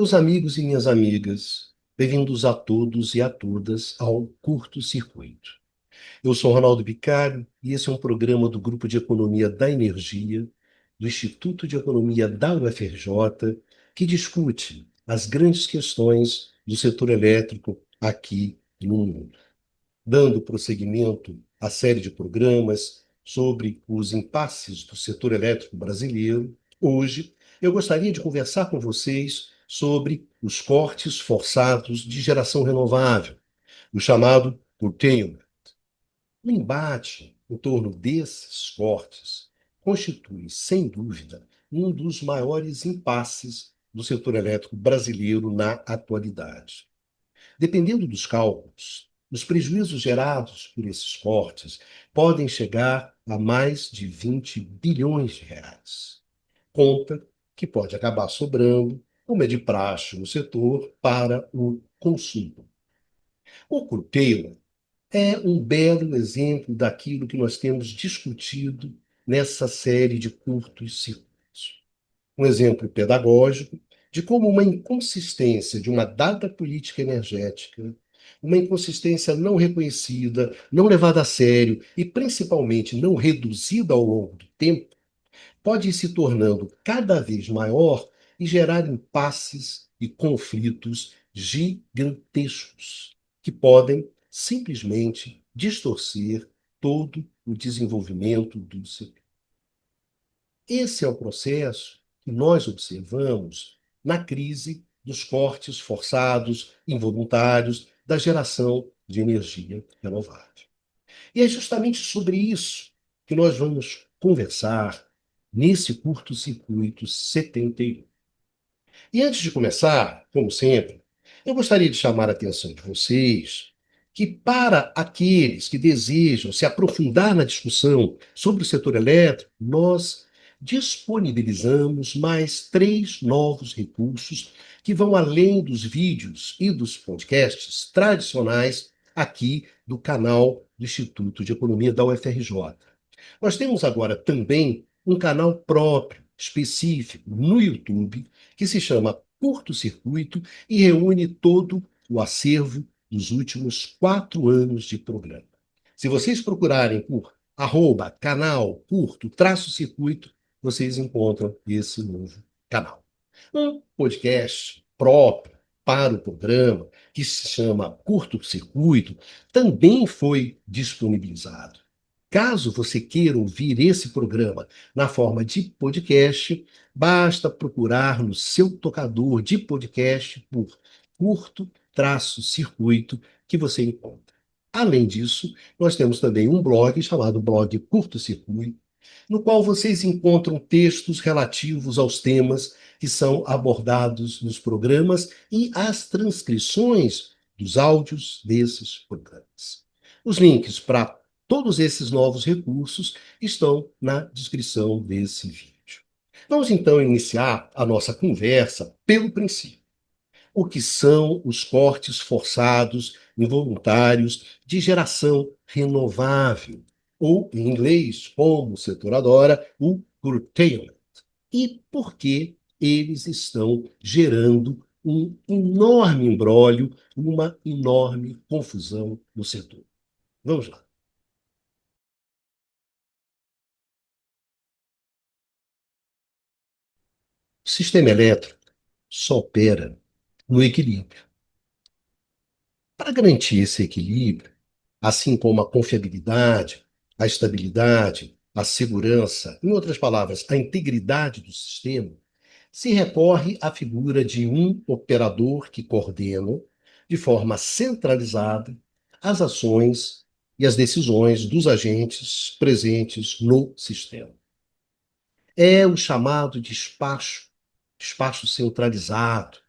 Meus amigos e minhas amigas, bem-vindos a todos e a todas ao Curto Circuito. Eu sou Ronaldo Bicalho e esse é um programa do Grupo de Economia da Energia, do Instituto de Economia da UFRJ, que discute as grandes questões do setor elétrico aqui no mundo, dando prosseguimento à série de programas sobre os impasses do setor elétrico brasileiro. Hoje, eu gostaria de conversar com vocês sobre os cortes forçados de geração renovável, o chamado curtailment. O embate em torno desses cortes constitui, sem dúvida, um dos maiores impasses do setor elétrico brasileiro na atualidade. Dependendo dos cálculos, os prejuízos gerados por esses cortes podem chegar a mais de 20 bilhões de reais. Conta que pode acabar sobrando, como é de praxe no setor, para o consumo. O curtailment é um belo exemplo daquilo que nós temos discutido nessa série de curtos ciclos. Um exemplo pedagógico de como uma inconsistência de uma dada política energética, uma inconsistência não reconhecida, não levada a sério e principalmente não reduzida ao longo do tempo, pode ir se tornando cada vez maior e gerar impasses e conflitos gigantescos que podem simplesmente distorcer todo o desenvolvimento do setor. Esse é o processo que nós observamos na crise dos cortes forçados, involuntários, da geração de energia renovável. E é justamente sobre isso que nós vamos conversar nesse curto-circuito 71. E antes de começar, como sempre, eu gostaria de chamar a atenção de vocês que, para aqueles que desejam se aprofundar na discussão sobre o setor elétrico, nós disponibilizamos mais 3 novos recursos que vão além dos vídeos e dos podcasts tradicionais aqui do canal do Instituto de Economia da UFRJ. Nós temos agora também um canal próprio, específico, no YouTube, que se chama Curto Circuito e reúne todo o acervo dos últimos 4 anos de programa. Se vocês procurarem por canal curto traço circuito, vocês encontram esse novo canal. Um podcast próprio para o programa, que se chama Curto Circuito, também foi disponibilizado. Caso você queira ouvir esse programa na forma de podcast, basta procurar no seu tocador de podcast por curto-circuito que você encontra. Além disso, nós temos também um blog chamado Blog Curto Circuito, no qual vocês encontram textos relativos aos temas que são abordados nos programas e as transcrições dos áudios desses programas. Os links para todos esses novos recursos estão na descrição desse vídeo. Vamos então iniciar a nossa conversa pelo princípio. O que são os cortes forçados, involuntários, de geração renovável, ou, em inglês, como o setor adora, o curtailment? E por que eles estão gerando um enorme imbróglio, uma enorme confusão no setor? Vamos lá. O sistema elétrico só opera no equilíbrio. Para garantir esse equilíbrio, assim como a confiabilidade, a estabilidade, a segurança, em outras palavras, a integridade do sistema, se recorre à figura de um operador que coordena, de forma centralizada, as ações e as decisões dos agentes presentes no sistema. É o chamado despacho centralizado.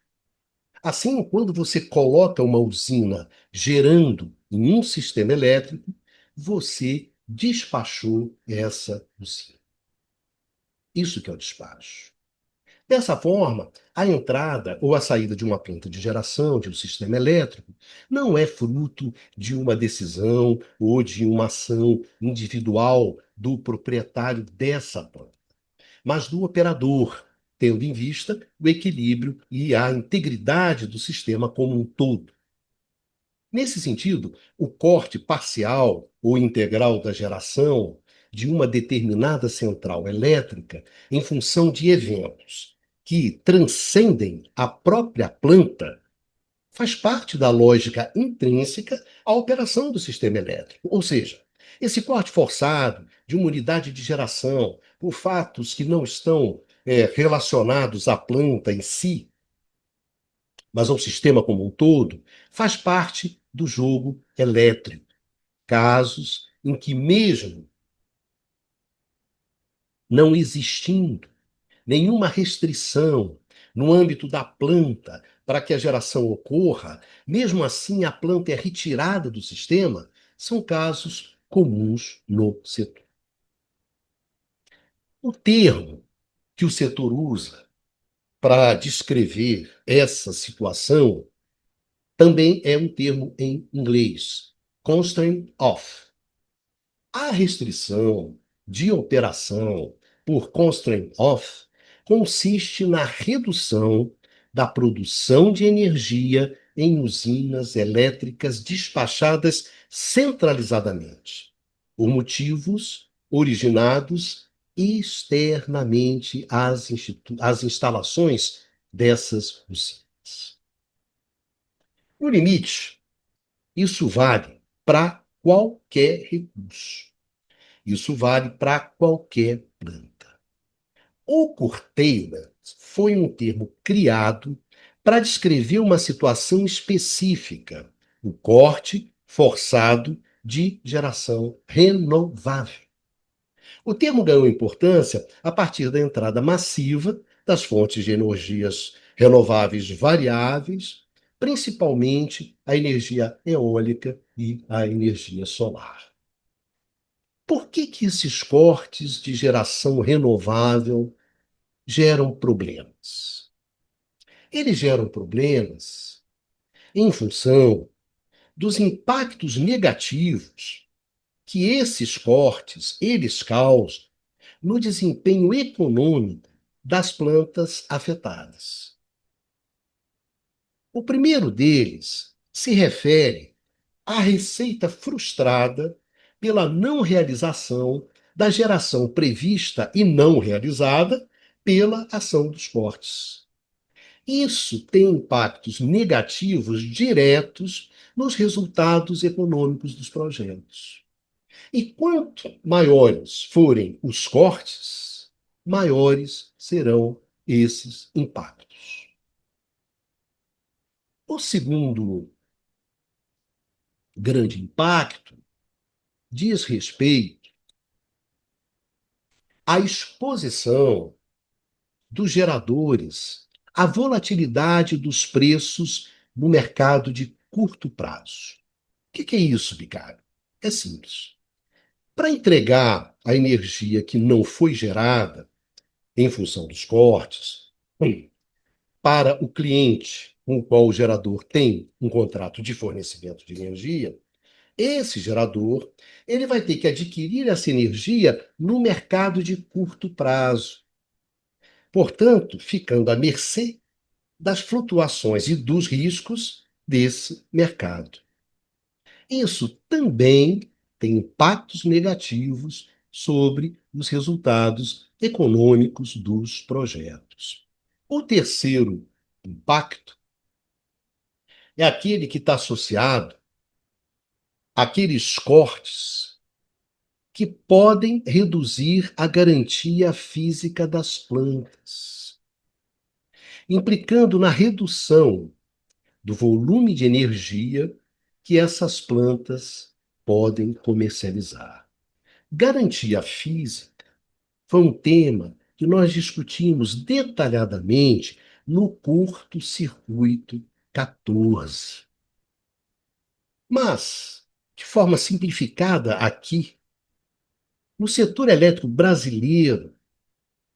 Assim, quando você coloca uma usina gerando em um sistema elétrico, você despachou essa usina. Isso que é o despacho. Dessa forma, a entrada ou a saída de uma planta de geração, de um sistema elétrico, não é fruto de uma decisão ou de uma ação individual do proprietário dessa planta, mas do operador, tendo em vista o equilíbrio e a integridade do sistema como um todo. Nesse sentido, o corte parcial ou integral da geração de uma determinada central elétrica em função de eventos que transcendem a própria planta faz parte da lógica intrínseca à operação do sistema elétrico. Ou seja, esse corte forçado de uma unidade de geração por fatos que não estão relacionados à planta em si, mas ao sistema como um todo, faz parte do jogo elétrico. Casos em que, mesmo não existindo nenhuma restrição no âmbito da planta para que a geração ocorra, mesmo assim a planta é retirada do sistema, são casos comuns no setor. O termo que o setor usa para descrever essa situação também é um termo em inglês, constraint off. A restrição de operação por constraint off consiste na redução da produção de energia em usinas elétricas despachadas centralizadamente, por motivos originados externamente às instalações dessas usinas. No limite, isso vale para qualquer recurso. Isso vale para qualquer planta. O curtailment foi um termo criado para descrever uma situação específica, o corte forçado de geração renovável. O termo ganhou importância a partir da entrada massiva das fontes de energias renováveis variáveis, principalmente a energia eólica e a energia solar. Por que esses cortes de geração renovável geram problemas? Eles geram problemas em função dos impactos negativos que esses cortes eles causam no desempenho econômico das plantas afetadas. O primeiro deles se refere à receita frustrada pela não realização da geração prevista e não realizada pela ação dos cortes. Isso tem impactos negativos diretos nos resultados econômicos dos projetos. E quanto maiores forem os cortes, maiores serão esses impactos. O segundo grande impacto diz respeito à exposição dos geradores à volatilidade dos preços no mercado de curto prazo. O que é isso, Bicário? É simples. Para entregar a energia que não foi gerada em função dos cortes, para o cliente com o qual o gerador tem um contrato de fornecimento de energia, esse gerador ele vai ter que adquirir essa energia no mercado de curto prazo. Portanto, ficando à mercê das flutuações e dos riscos desse mercado. Isso também tem impactos negativos sobre os resultados econômicos dos projetos. O terceiro impacto é aquele que está associado àqueles cortes que podem reduzir a garantia física das plantas, implicando na redução do volume de energia que essas plantas podem comercializar. Garantia física foi um tema que nós discutimos detalhadamente no curto-circuito 14. Mas, de forma simplificada aqui, no setor elétrico brasileiro,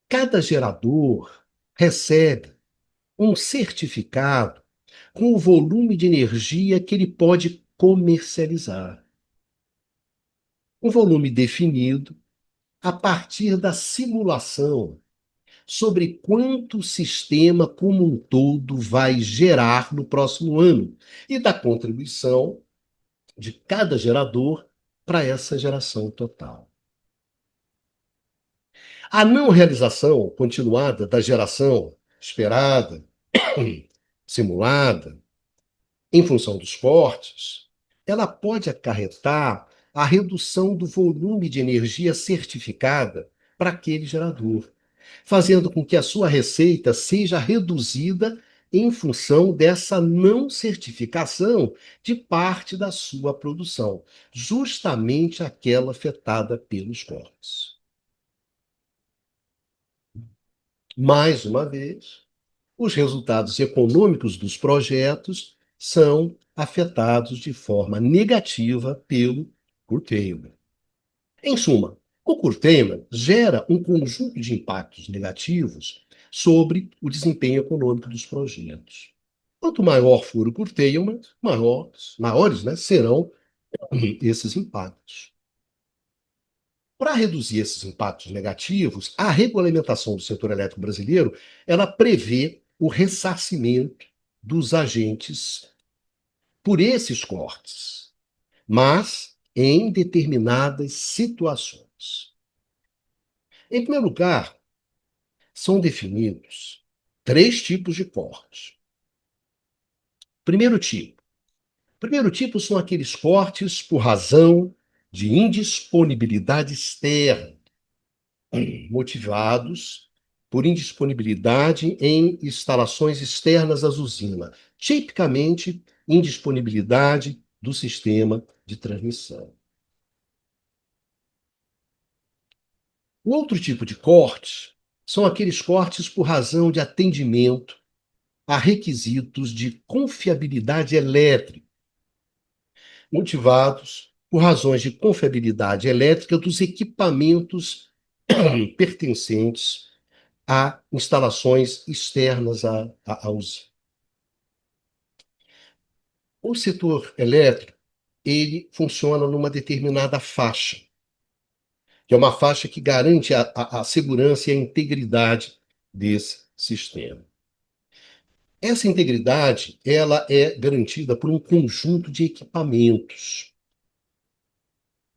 cada gerador recebe um certificado com o volume de energia que ele pode comercializar. Um volume definido a partir da simulação sobre quanto o sistema como um todo vai gerar no próximo ano e da contribuição de cada gerador para essa geração total. A não realização continuada da geração esperada, simulada, em função dos cortes, ela pode acarretar a redução do volume de energia certificada para aquele gerador, fazendo com que a sua receita seja reduzida em função dessa não certificação de parte da sua produção, justamente aquela afetada pelos cortes. Mais uma vez, os resultados econômicos dos projetos são afetados de forma negativa pelo curtailment. Em suma, o curtailment gera um conjunto de impactos negativos sobre o desempenho econômico dos projetos. Quanto maior for o curtailment, maiores, né, serão esses impactos. Para reduzir esses impactos negativos, a regulamentação do setor elétrico brasileiro, ela prevê o ressarcimento dos agentes por esses cortes, mas em determinadas situações. Em primeiro lugar, são definidos três tipos de cortes. Primeiro tipo. Primeiro tipo são aqueles cortes por razão de indisponibilidade externa, motivados por indisponibilidade em instalações externas à usina, tipicamente indisponibilidade do sistema de transmissão. O outro tipo de corte são aqueles cortes por razão de atendimento a requisitos de confiabilidade elétrica, motivados por razões de confiabilidade elétrica dos equipamentos pertencentes a instalações externas à usina. O setor elétrico, ele funciona numa determinada faixa, que é uma faixa que garante a segurança e a integridade desse sistema. Essa integridade, ela é garantida por um conjunto de equipamentos.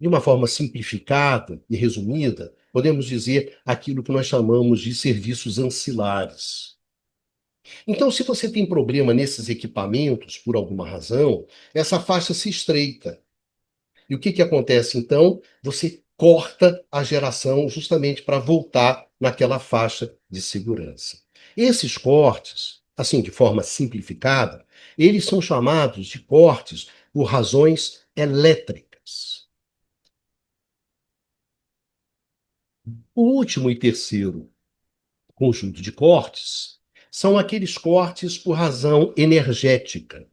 De uma forma simplificada e resumida, podemos dizer aquilo que nós chamamos de serviços ancilares. Então, se você tem problema nesses equipamentos, por alguma razão, essa faixa se estreita. E o que que acontece então? Você corta a geração justamente para voltar naquela faixa de segurança. Esses cortes, assim, de forma simplificada, eles são chamados de cortes por razões elétricas. O último e terceiro conjunto de cortes são aqueles cortes por razão energética.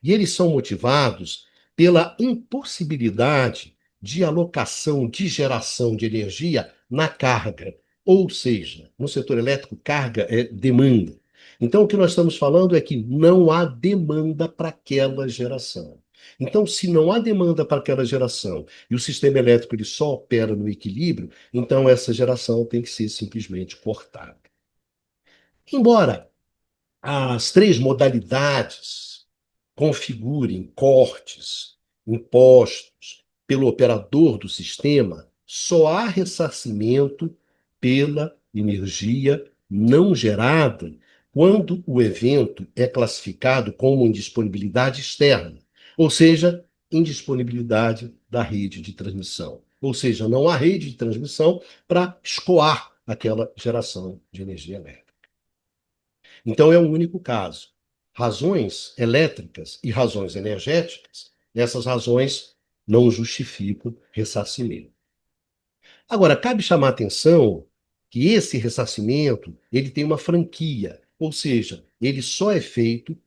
E eles são motivados pela impossibilidade de alocação de geração de energia na carga. Ou seja, no setor elétrico, carga é demanda. Então, o que nós estamos falando é que não há demanda para aquela geração. Então, se não há demanda para aquela geração e o sistema elétrico ele só opera no equilíbrio, então essa geração tem que ser simplesmente cortada. Embora as três modalidades configurem cortes impostos pelo operador do sistema, só há ressarcimento pela energia não gerada quando o evento é classificado como indisponibilidade externa, ou seja, indisponibilidade da rede de transmissão. Ou seja, não há rede de transmissão para escoar aquela geração de energia elétrica. Então, é um único caso. Razões elétricas e razões energéticas, essas razões não justificam ressarcimento. Agora, cabe chamar a atenção que esse ressarcimento ele tem uma franquia, ou seja, ele só é feito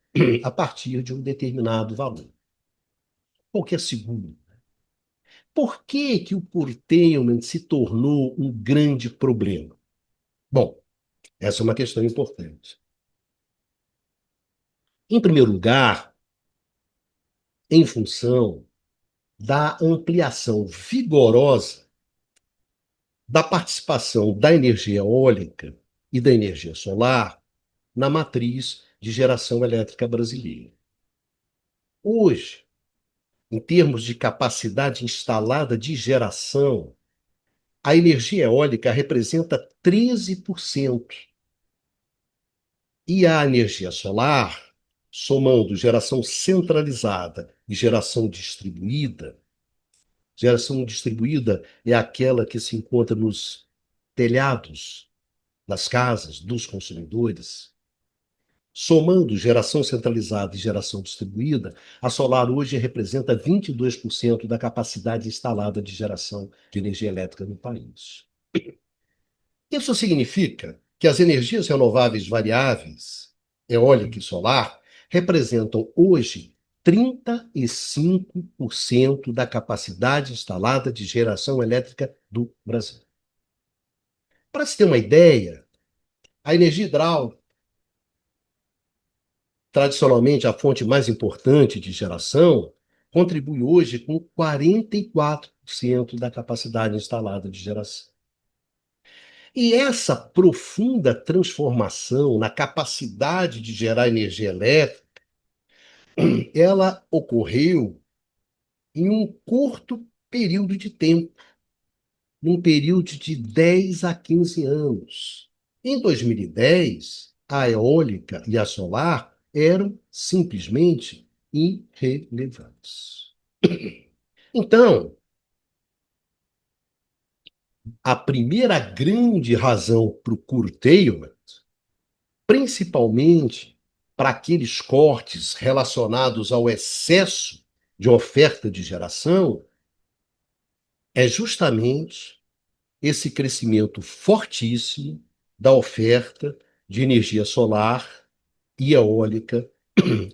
a partir de um determinado valor. Qual que é seguro? Por que que o curtailment se tornou um grande problema? Bom, essa é uma questão importante. Em primeiro lugar, em função da ampliação vigorosa da participação da energia eólica e da energia solar na matriz de geração elétrica brasileira. Hoje, em termos de capacidade instalada de geração, a energia eólica representa 13% e a energia solar, somando geração centralizada e geração distribuída é aquela que se encontra nos telhados das casas dos consumidores. Somando geração centralizada e geração distribuída, a solar hoje representa 22% da capacidade instalada de geração de energia elétrica no país. Isso significa que as energias renováveis variáveis, eólica e solar, representam hoje 35% da capacidade instalada de geração elétrica do Brasil. Para se ter uma ideia, a energia hidráulica, tradicionalmente a fonte mais importante de geração, contribui hoje com 44% da capacidade instalada de geração. E essa profunda transformação na capacidade de gerar energia elétrica, ela ocorreu em um curto período de tempo, num período de 10 a 15 anos. Em 2010, a eólica e a solar eram simplesmente irrelevantes. Então, a primeira grande razão para o curtailment, principalmente para aqueles cortes relacionados ao excesso de oferta de geração, é justamente esse crescimento fortíssimo da oferta de energia solar e eólica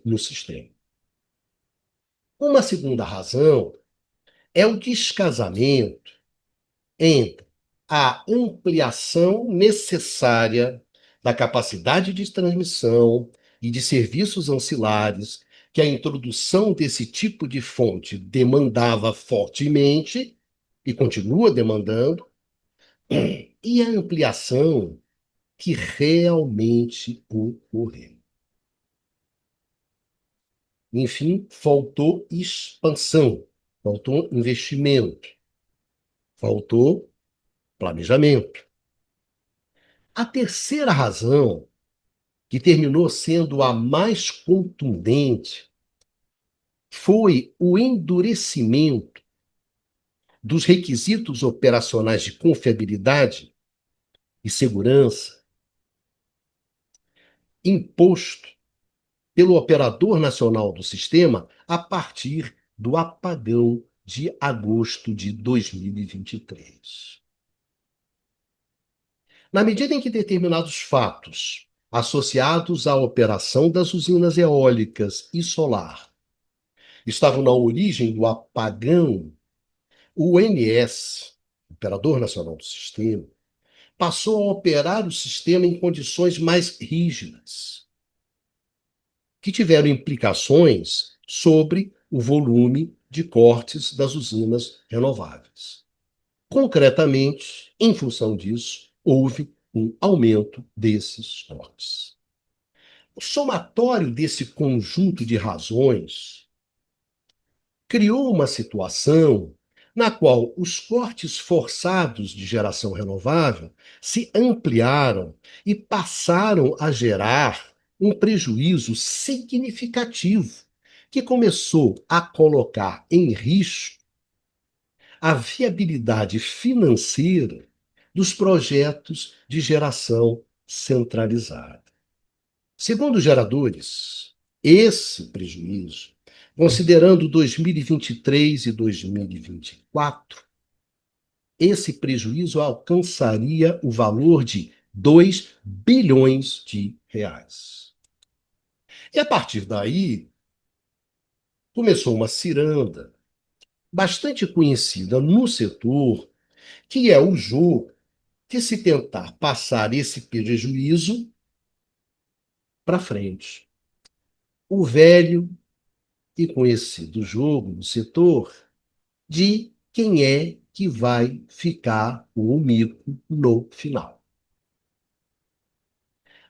no sistema. Uma segunda razão é o descasamento entre a ampliação necessária da capacidade de transmissão e de serviços ancilares que a introdução desse tipo de fonte demandava fortemente e continua demandando, e a ampliação que realmente ocorreu. Enfim, faltou expansão, faltou investimento, faltou planejamento. A terceira razão, que terminou sendo a mais contundente, foi o endurecimento dos requisitos operacionais de confiabilidade e segurança imposto pelo operador nacional do sistema a partir do apagão de agosto de 2023. Na medida em que determinados fatos associados à operação das usinas eólicas e solar estavam na origem do apagão, o ONS, Operador Nacional do Sistema, passou a operar o sistema em condições mais rígidas, que tiveram implicações sobre o volume de cortes das usinas renováveis. Concretamente, em função disso, houve um aumento desses cortes. O somatório desse conjunto de razões criou uma situação na qual os cortes forçados de geração renovável se ampliaram e passaram a gerar um prejuízo significativo, que começou a colocar em risco a viabilidade financeira dos projetos de geração centralizada. Segundo os geradores, esse prejuízo, considerando 2023 e 2024, esse prejuízo alcançaria o valor de 2 bilhões de reais. E a partir daí, começou uma ciranda bastante conhecida no setor, que é o jogo de se tentar passar esse prejuízo para frente. O velho e conhecido jogo no setor de quem é que vai ficar o mico no final.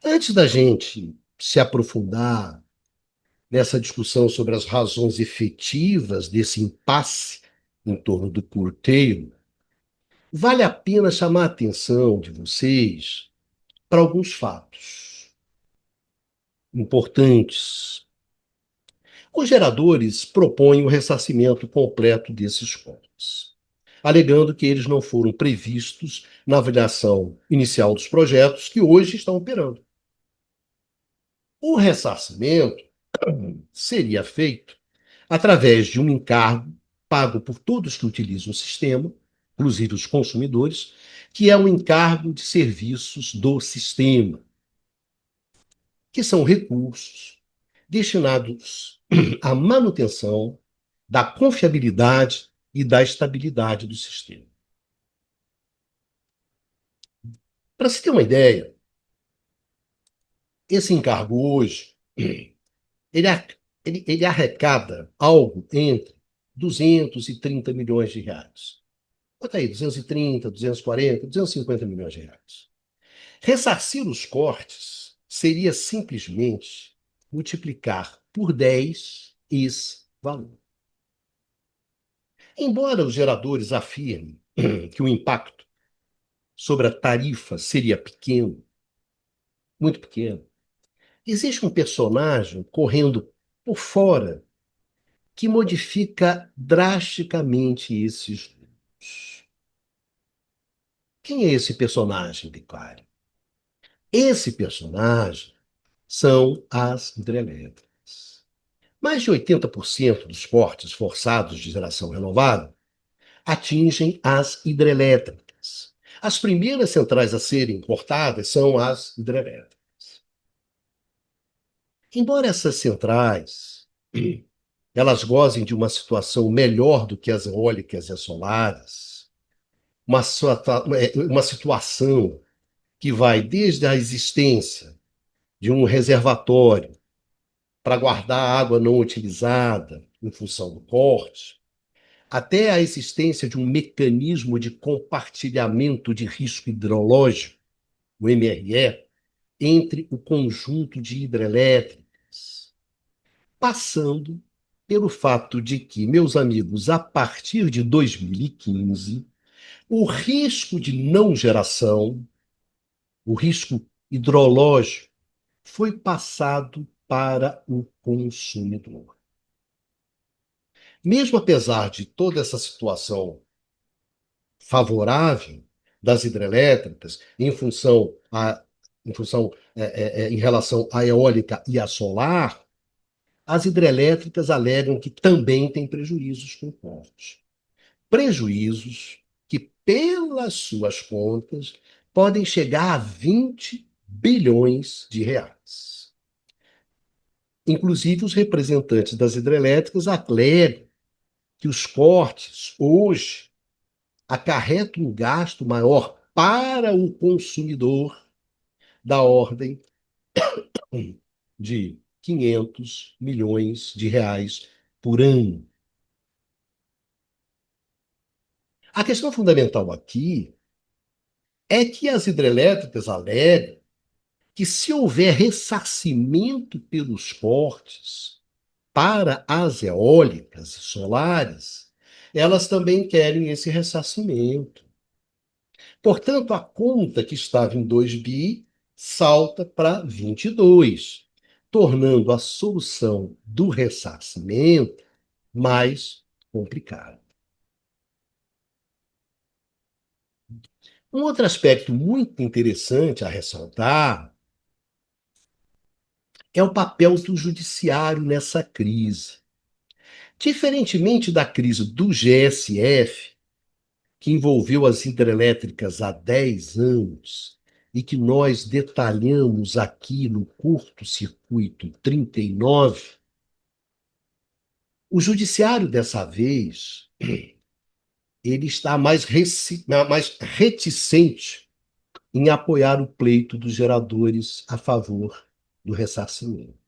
Antes da gente se aprofundar nessa discussão sobre as razões efetivas desse impasse em torno do curtailment, vale a pena chamar a atenção de vocês para alguns fatos importantes. Os geradores propõem o ressarcimento completo desses cortes, alegando que eles não foram previstos na avaliação inicial dos projetos que hoje estão operando. O ressarcimento seria feito através de um encargo pago por todos que utilizam o sistema, inclusive os consumidores, que é o encargo de serviços do sistema, que são recursos destinados à manutenção da confiabilidade e da estabilidade do sistema. Para se ter uma ideia, esse encargo hoje ele, ele arrecada algo entre 230 milhões de reais. Bota aí, 230, 240, 250 milhões de reais. Ressarcir os cortes seria simplesmente multiplicar por 10 esse valor. Embora os geradores afirmem que o impacto sobre a tarifa seria pequeno, muito pequeno, existe um personagem correndo por fora que modifica drasticamente esses números. Quem é esse personagem, Bicário? Esse personagem são as hidrelétricas. Mais de 80% dos cortes forçados de geração renovável atingem as hidrelétricas. As primeiras centrais a serem cortadas são as hidrelétricas. Embora essas centrais elas gozem de uma situação melhor do que as eólicas e as solares, uma situação que vai desde a existência de um reservatório para guardar água não utilizada em função do corte, até a existência de um mecanismo de compartilhamento de risco hidrológico, o MRE, entre o conjunto de hidrelétricas, passando pelo fato de que, meus amigos, a partir de 2015, o risco de não geração, o risco hidrológico, foi passado para o consumidor. Mesmo apesar de toda essa situação favorável das hidrelétricas, em relação à eólica e à solar, as hidrelétricas alegam que também têm prejuízos com cortes. Prejuízos que, pelas suas contas, podem chegar a 20 bilhões de reais. Inclusive, os representantes das hidrelétricas alegam que os cortes hoje acarretam um gasto maior para o consumidor da ordem de 500 milhões de reais por ano. A questão fundamental aqui é que as hidrelétricas alegam que, se houver ressarcimento pelos cortes para as eólicas e solares, elas também querem esse ressarcimento. Portanto, a conta que estava em 2 bi salta para 22, tornando a solução do ressarcimento mais complicada. Um outro aspecto muito interessante a ressaltar é o papel do judiciário nessa crise. Diferentemente da crise do GSF, que envolveu as hidrelétricas há 10 anos e que nós detalhamos aqui no curto-circuito 39, o judiciário dessa vez ele está mais reticente em apoiar o pleito dos geradores a favor do ressarcimento.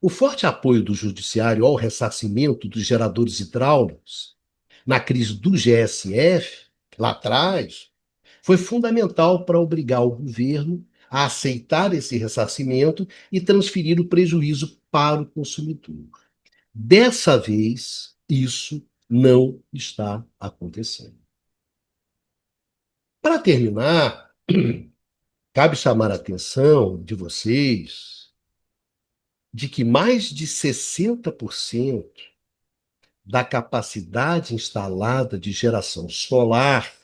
O forte apoio do judiciário ao ressarcimento dos geradores hidráulicos na crise do GSF, lá atrás, foi fundamental para obrigar o governo a aceitar esse ressarcimento e transferir o prejuízo para o consumidor. Dessa vez, isso não está acontecendo. Para terminar, cabe chamar a atenção de vocês de que mais de 60% da capacidade instalada de geração solar,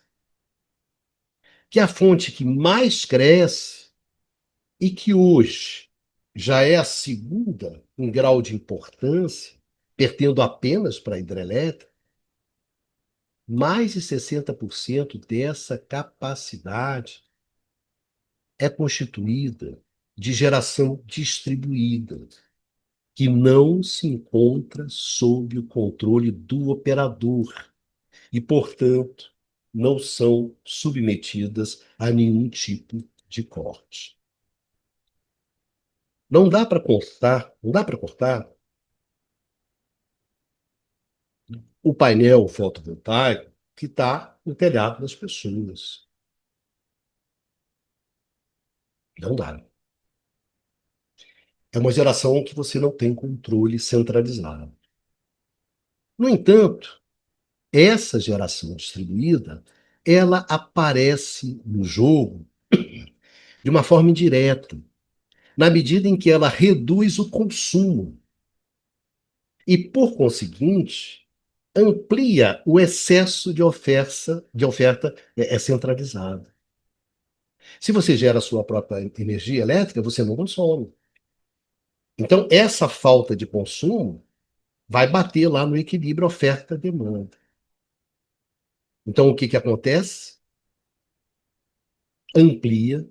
que é a fonte que mais cresce e que hoje já é a segunda em grau de importância, perdendo apenas para a hidrelétrica, mais de 60% dessa capacidade é constituída de geração distribuída, que não se encontra sob o controle do operador e, portanto, não são submetidas a nenhum tipo de corte. Não dá para cortar o painel fotovoltaico que está no telhado das pessoas. Não dá. É uma geração que você não tem controle centralizado. No entanto, essa geração distribuída, ela aparece no jogo de uma forma indireta, na medida em que ela reduz o consumo e, por conseguinte, amplia o excesso de oferta centralizada. Se você gera a sua própria energia elétrica, você não consome. Então, essa falta de consumo vai bater lá no equilíbrio oferta-demanda. Então, o que que acontece? Amplia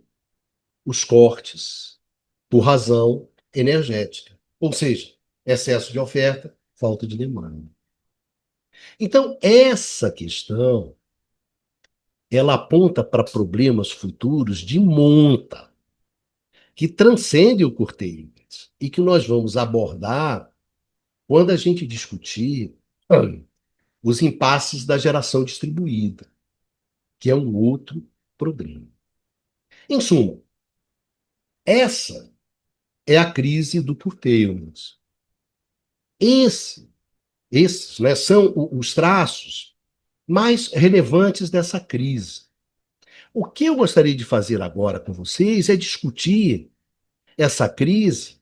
os cortes por razão energética. Ou seja, excesso de oferta, falta de demanda. Então, essa questão, ela aponta para problemas futuros de monta, que transcendem o curtailment e que nós vamos abordar quando a gente discutir os impasses da geração distribuída, que é um outro problema. Em suma, essa é a crise do curtailment. Esse, esses, né, são os traços mais relevantes dessa crise. O que eu gostaria de fazer agora com vocês é discutir essa crise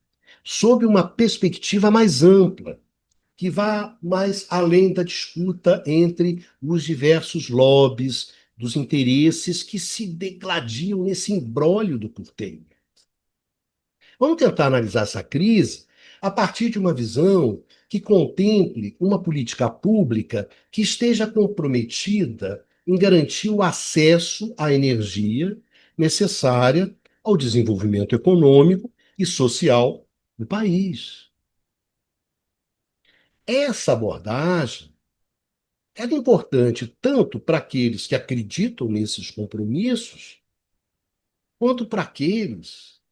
sob uma perspectiva mais ampla, que vá mais além da disputa entre os diversos lobbies dos interesses que se degladiam nesse imbróglio do curteio. Vamos tentar analisar essa crise a partir de uma visão que contemple uma política pública que esteja comprometida em garantir o acesso à energia necessária ao desenvolvimento econômico e social do país. Essa abordagem é importante tanto para aqueles que acreditam nesses compromissos, quanto para aqueles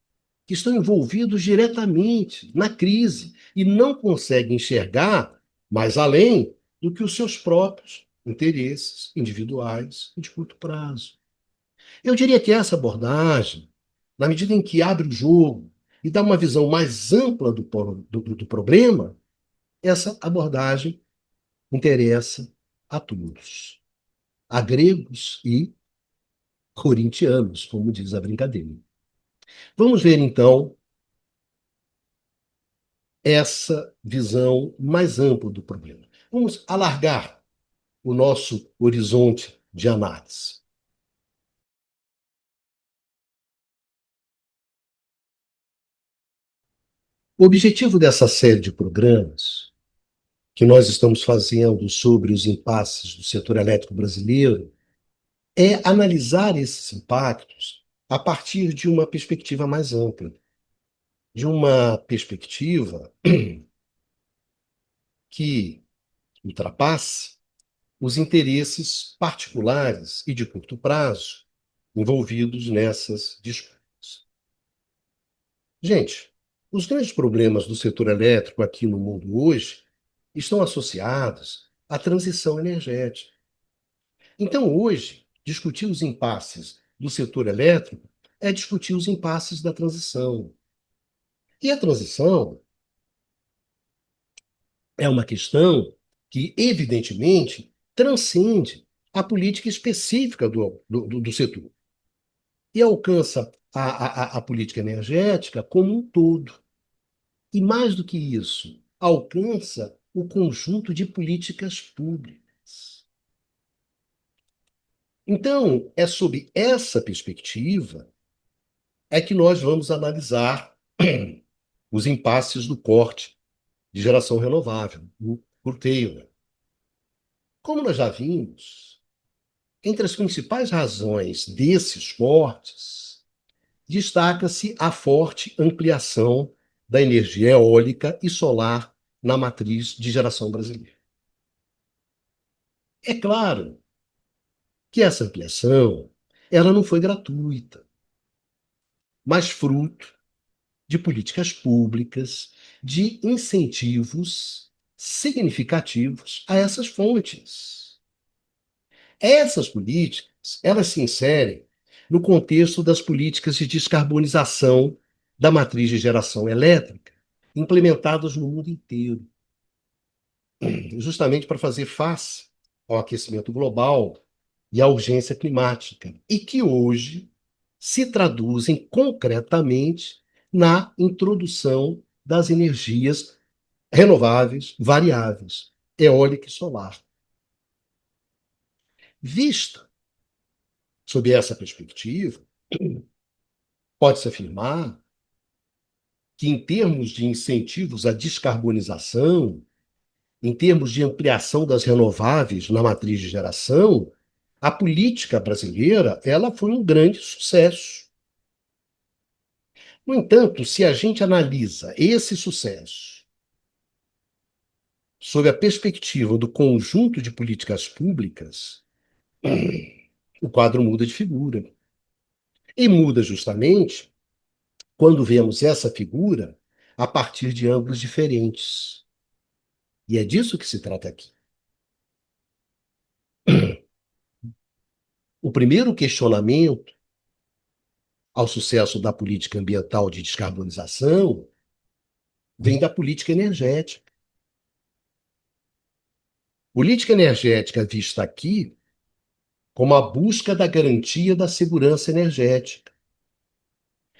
que estão envolvidos diretamente na crise e não conseguem enxergar mais além do que os seus próprios interesses individuais e de curto prazo. Eu diria que essa abordagem, na medida em que abre o jogo e dá uma visão mais ampla do problema, essa abordagem interessa a todos, a gregos e corintianos, como diz a brincadeira. Vamos ver então essa visão mais ampla do problema. Vamos alargar o nosso horizonte de análise. O objetivo dessa série de programas que nós estamos fazendo sobre os impasses do setor elétrico brasileiro é analisar esses impactos a partir de uma perspectiva mais ampla, de uma perspectiva que ultrapasse os interesses particulares e de curto prazo envolvidos nessas disputas. Gente, os grandes problemas do setor elétrico aqui no mundo hoje estão associados à transição energética. Então, hoje, Discutir os impasses do setor elétrico é discutir os impasses da transição. E a transição é uma questão que, evidentemente, transcende a política específica do setor e alcança a política energética como um todo. E mais do que isso, alcança o conjunto de políticas públicas. Então, é sob essa perspectiva é que nós vamos analisar os impasses do corte de geração renovável, o curtailment. Como nós já vimos, entre as principais razões desses cortes, destaca-se a forte ampliação da energia eólica e solar na matriz de geração brasileira. É claro que essa ampliação ela não foi gratuita, mas fruto de políticas públicas, de incentivos significativos a essas fontes. Essas políticas, elas se inserem no contexto das políticas de descarbonização da matriz de geração elétrica implementadas no mundo inteiro, justamente para fazer face ao aquecimento global e à urgência climática, e que hoje se traduzem concretamente na introdução das energias renováveis variáveis, eólica e solar. Vista sob essa perspectiva, pode-se afirmar que, em termos de incentivos à descarbonização, em termos de ampliação das renováveis na matriz de geração, a política brasileira ela foi um grande sucesso. No entanto, se a gente analisa esse sucesso sob a perspectiva do conjunto de políticas públicas, o quadro muda de figura. E muda justamente quando vemos essa figura a partir de ângulos diferentes. E é disso que se trata aqui. O primeiro questionamento ao sucesso da política ambiental de descarbonização vem da política energética. Política energética vista aqui como a busca da garantia da segurança energética.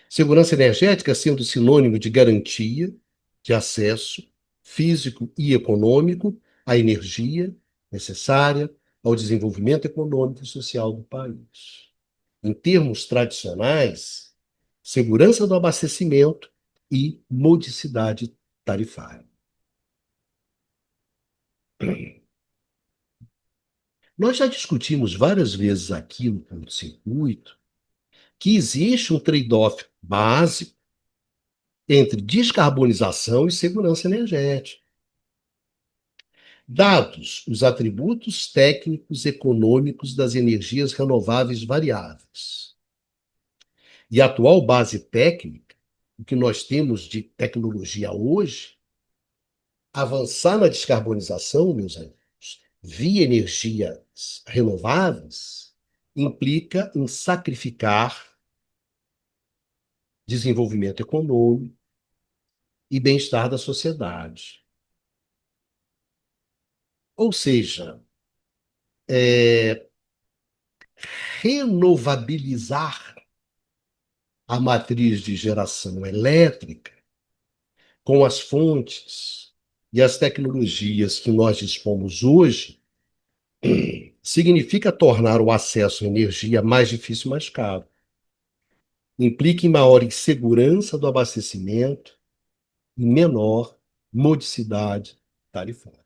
Segurança energética sendo sinônimo de garantia de acesso físico e econômico à energia necessária ao desenvolvimento econômico e social do país. Em termos tradicionais, segurança do abastecimento e modicidade tarifária. Nós já discutimos várias vezes aqui no curto-circuito que existe um trade-off básico entre descarbonização e segurança energética. Dados os atributos técnicos econômicos das energias renováveis variáveis e a atual base técnica, o que nós temos de tecnologia hoje, avançar na descarbonização, meus amigos, via energias renováveis, implica em sacrificar desenvolvimento econômico e bem-estar da sociedade. Ou seja, renovabilizar a matriz de geração elétrica com as fontes e as tecnologias que nós dispomos hoje significa tornar o acesso à energia mais difícil e mais caro. Implica em maior insegurança do abastecimento e menor modicidade tarifária.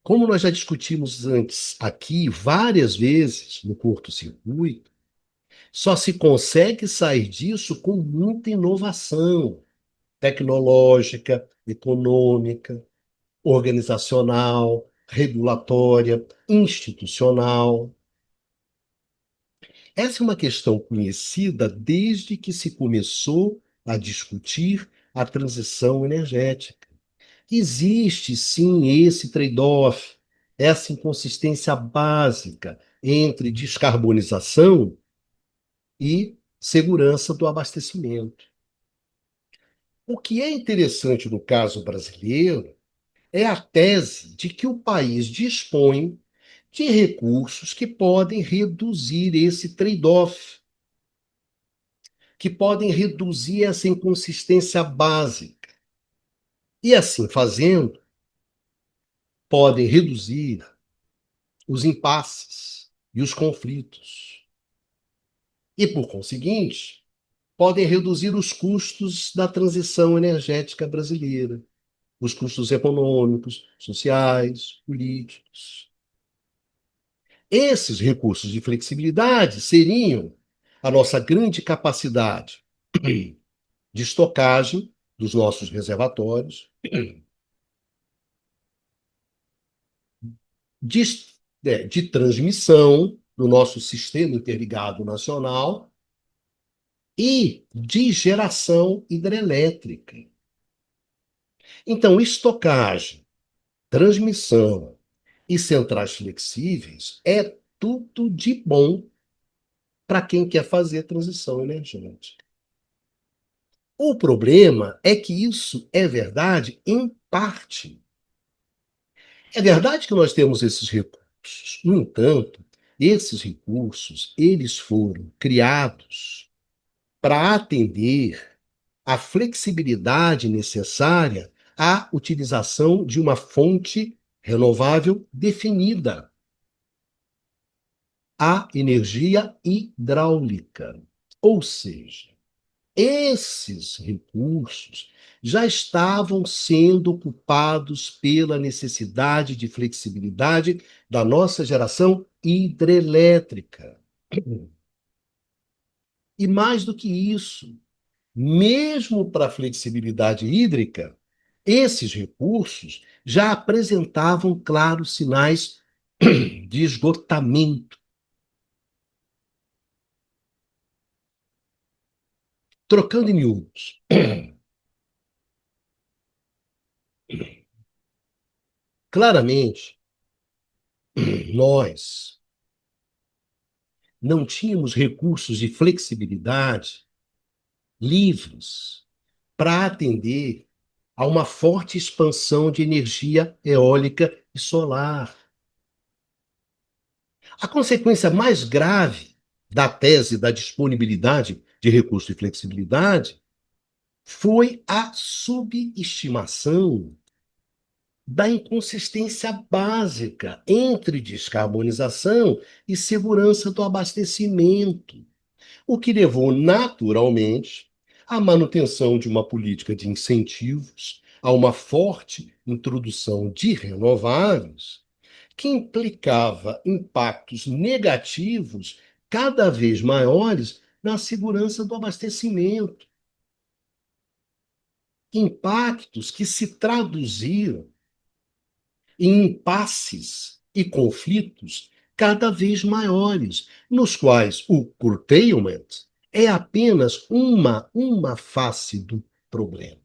Como nós já discutimos antes aqui várias vezes no curto-circuito, só se consegue sair disso com muita inovação tecnológica, econômica, organizacional, regulatória, institucional. Essa é uma questão conhecida desde que se começou a discutir a transição energética. Existe sim esse trade-off, essa inconsistência básica entre descarbonização e segurança do abastecimento. O que é interessante no caso brasileiro é a tese de que o país dispõe de recursos que podem reduzir esse trade-off, que podem reduzir essa inconsistência básica. E assim fazendo, podem reduzir os impasses e os conflitos. E, por conseguinte, podem reduzir os custos da transição energética brasileira, os custos econômicos, sociais, políticos. Esses recursos de flexibilidade seriam a nossa grande capacidade de estocagem dos nossos reservatórios, de, de transmissão do nosso sistema interligado nacional e de geração hidrelétrica. Então, estocagem, transmissão e centrais flexíveis é tudo de bom para quem quer fazer transição energética. O problema é que isso é verdade em parte. É verdade que nós temos esses recursos. No entanto, esses recursos, eles foram criados para atender à flexibilidade necessária à utilização de uma fonte renovável definida, a energia hidráulica. Ou seja, esses recursos já estavam sendo ocupados pela necessidade de flexibilidade da nossa geração hidrelétrica. E mais do que isso, mesmo para a flexibilidade hídrica, esses recursos já apresentavam claros sinais de esgotamento. Trocando em miúdos, claramente, nós não tínhamos recursos de flexibilidade livres para atender a uma forte expansão de energia eólica e solar. A consequência mais grave da tese da disponibilidade de recursos de flexibilidade foi a subestimação da inconsistência básica entre descarbonização e segurança do abastecimento, o que levou naturalmente à manutenção de uma política de incentivos, a uma forte introdução de renováveis, que implicava impactos negativos cada vez maiores na segurança do abastecimento. Impactos que se traduziram em impasses e conflitos cada vez maiores, nos quais o curtailment é apenas uma face do problema.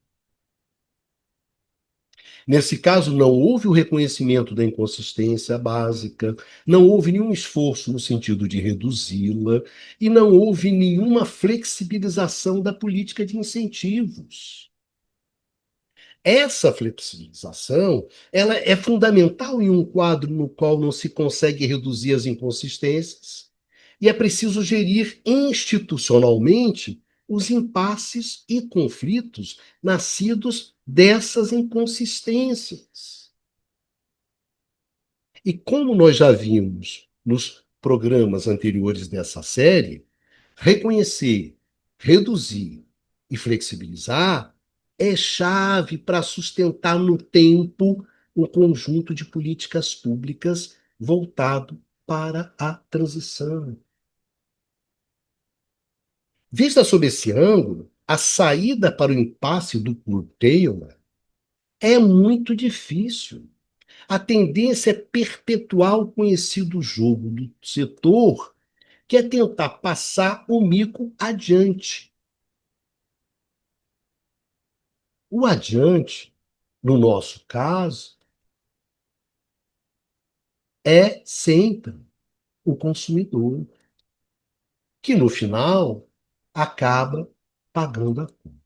Nesse caso, não houve o reconhecimento da inconsistência básica, não houve nenhum esforço no sentido de reduzi-la e não houve nenhuma flexibilização da política de incentivos. Essa flexibilização, ela é fundamental em um quadro no qual não se consegue reduzir as inconsistências e é preciso gerir institucionalmente os impasses e conflitos nascidos dessas inconsistências. E como nós já vimos nos programas anteriores dessa série, reconhecer, reduzir e flexibilizar é chave para sustentar no tempo um conjunto de políticas públicas voltado para a transição. Vista sob esse ângulo, a saída para o impasse do curtailment é muito difícil. A tendência é perpetuar o conhecido jogo do setor, que é tentar passar o mico adiante. O adiante no nosso caso, é sempre o consumidor, que no final acaba pagando a conta.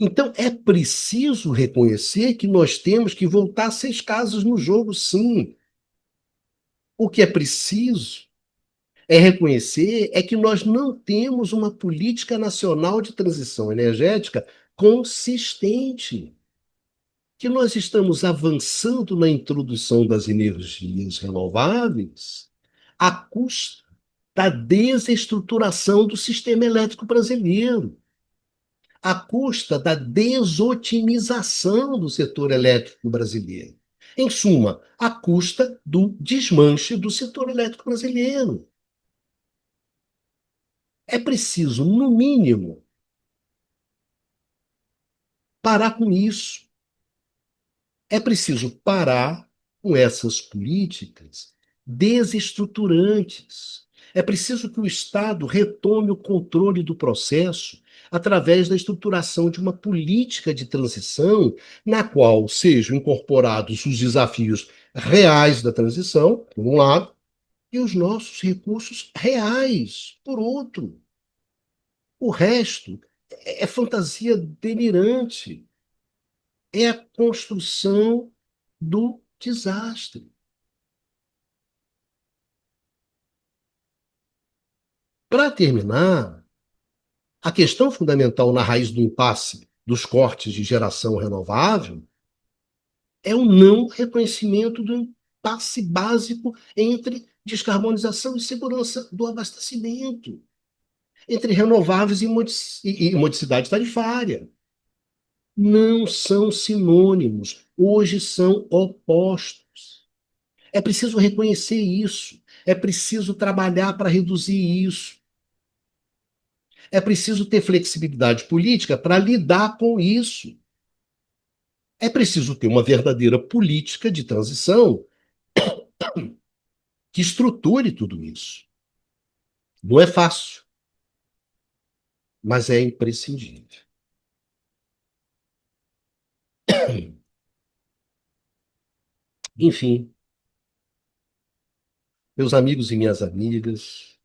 Então, é preciso reconhecer que nós temos que voltar 6 casas no jogo, sim. O que é preciso é reconhecer é que nós não temos uma política nacional de transição energética consistente, que nós estamos avançando na introdução das energias renováveis à custa da desestruturação do sistema elétrico brasileiro, à custa da desotimização do setor elétrico brasileiro. Em suma, à custa do desmanche do setor elétrico brasileiro. É preciso, no mínimo, parar com isso. É preciso parar com essas políticas desestruturantes. É preciso que o Estado retome o controle do processo através da estruturação de uma política de transição na qual sejam incorporados os desafios reais da transição, por um lado, e os nossos recursos reais, por outro. O resto é fantasia delirante. É a construção do desastre. Para terminar, a questão fundamental na raiz do impasse dos cortes de geração renovável é o não reconhecimento do impasse básico entre descarbonização e segurança do abastecimento, entre renováveis e modicidade tarifária. Não são sinônimos, hoje são opostos. É preciso reconhecer isso, é preciso trabalhar para reduzir isso. É preciso ter flexibilidade política para lidar com isso. É preciso ter uma verdadeira política de transição que estruture tudo isso. Não é fácil, mas é imprescindível. Enfim, meus amigos e minhas amigas,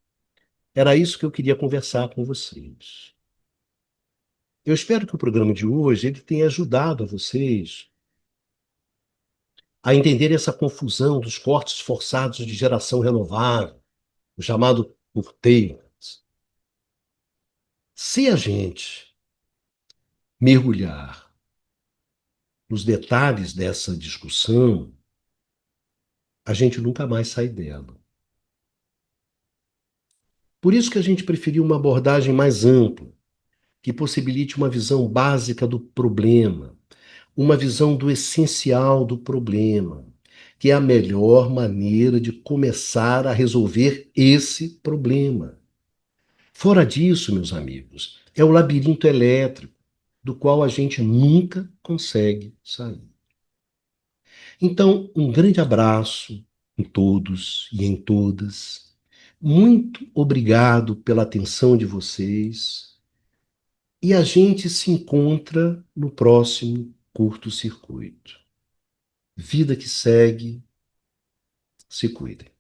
era isso que eu queria conversar com vocês. Eu espero que o programa de hoje ele tenha ajudado a vocês a entender essa confusão dos cortes forçados de geração renovável, o chamado curtailment. Se a gente mergulhar nos detalhes dessa discussão, a gente nunca mais sai dela. Por isso que a gente preferiu uma abordagem mais ampla, que possibilite uma visão básica do problema, uma visão do essencial do problema, que é a melhor maneira de começar a resolver esse problema. Fora disso, meus amigos, é o labirinto elétrico, do qual a gente nunca consegue sair. Então, um grande abraço em todos e em todas. Muito obrigado pela atenção de vocês. E a gente se encontra no próximo curto-circuito. Vida que segue, se cuidem.